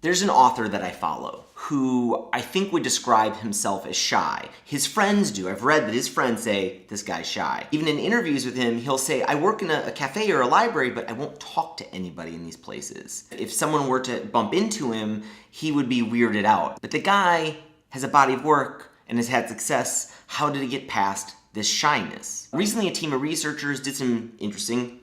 There's an author that I follow who I think would describe himself as shy. His friends do. I've read that his friends say, this guy's shy. Even in interviews with him, he'll say, I work in a cafe or a library, but I won't talk to anybody in these places. If someone were to bump into him, he would be weirded out. But the guy has a body of work and has had success. How did he get past this shyness? Recently, a team of researchers did some interesting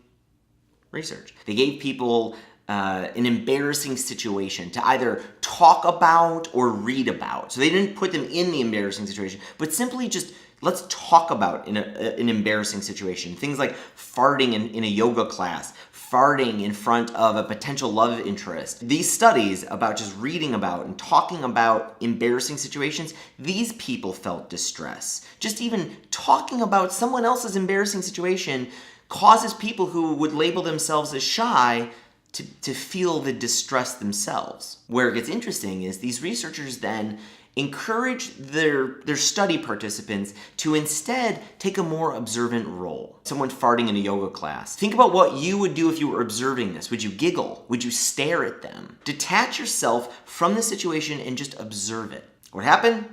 research. They gave people an embarrassing situation to either talk about or read about. So they didn't put them in the embarrassing situation, but simply just let's talk about an embarrassing situation. Things like farting in a yoga class, farting in front of a potential love interest. These studies about just reading about and talking about embarrassing situations, these people felt distress. Just even talking about someone else's embarrassing situation causes people who would label themselves as shy to feel the distress themselves. Where it gets interesting is these researchers then encourage their study participants to instead take a more observant role. Someone farting in a yoga class. Think about what you would do if you were observing this. Would you giggle? Would you stare at them? Detach yourself from the situation and just observe it. What happened?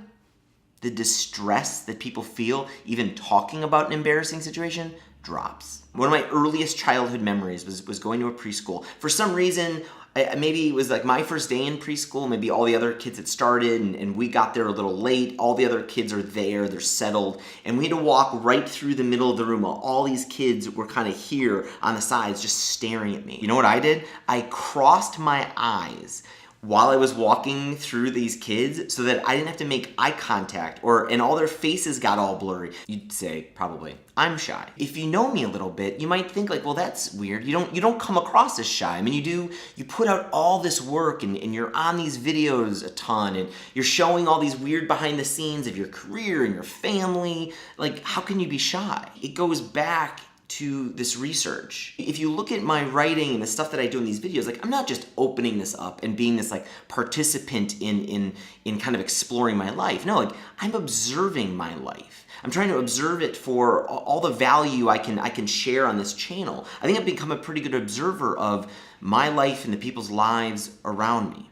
The distress that people feel even talking about an embarrassing situation drops. One of my earliest childhood memories was going to a preschool. For some reason, maybe it was like my first day in preschool, maybe all the other kids had started and we got there a little late. All the other kids are there, they're settled, and we had to walk right through the middle of the room while all these kids were kind of here on the sides just staring at me. You know what I did? I crossed my eyes while I was walking through these kids so that I didn't have to make eye contact and all their faces got all blurry. You'd say, probably, I'm shy. If you know me a little bit, you might think like, well, that's weird. You don't come across as shy. I mean, you put out all this work and you're on these videos a ton and you're showing all these weird behind the scenes of your career and your family. Like, how can you be shy? It goes back to this research. If you look at my writing and the stuff that I do in these videos, like I'm not just opening this up and being this like participant in kind of exploring my life. No, like I'm observing my life. I'm trying to observe it for all the value I can share on this channel. I think I've become a pretty good observer of my life and the people's lives around me.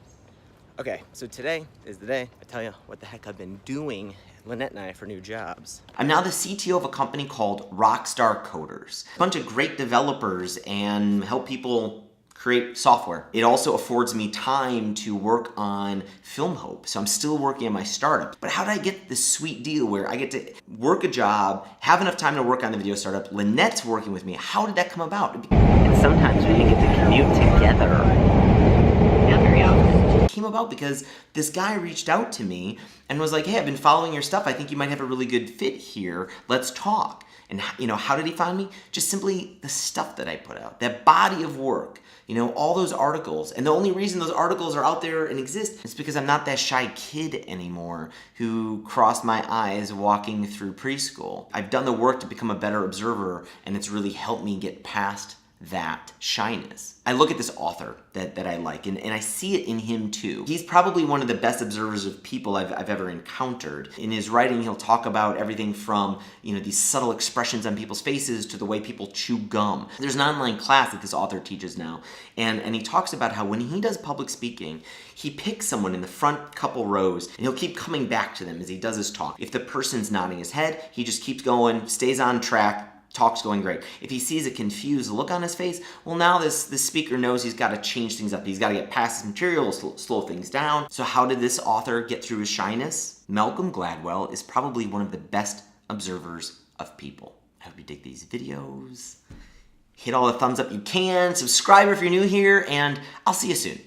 Okay, so today is the day I tell you what the heck I've been doing, Lynette and I, for new jobs. I'm now the CTO of a company called Rockstar Coders. A bunch of great developers and help people create software. It also affords me time to work on Film Hope, so I'm still working on my startup. But how did I get this sweet deal where I get to work a job, have enough time to work on the video startup, Lynette's working with me? How did that come about? And sometimes we get to commute together. Not very often. Came about because this guy reached out to me and was like, hey, I've been following your stuff. I think you might have a really good fit here. Let's talk. And how did he find me? Just simply the stuff that I put out, that body of work, all those articles. And the only reason those articles are out there and exist is because I'm not that shy kid anymore who crossed my eyes walking through preschool. I've done the work to become a better observer, and it's really helped me get past that shyness. I look at this author that I like, and I see it in him too. He's probably one of the best observers of people I've ever encountered. In his writing, he'll talk about everything from these subtle expressions on people's faces to the way people chew gum. There's an online class that this author teaches now, and he talks about how when he does public speaking, he picks someone in the front couple rows, and he'll keep coming back to them as he does his talk. If the person's nodding his head, he just keeps going, stays on track, talk's going great. If he sees a confused look on his face, well, now this speaker knows he's got to change things up. He's got to get past his material, slow things down. So how did this author get through his shyness? Malcolm Gladwell is probably one of the best observers of people. I hope you dig these videos. Hit all the thumbs up you can. Subscribe if you're new here, and I'll see you soon.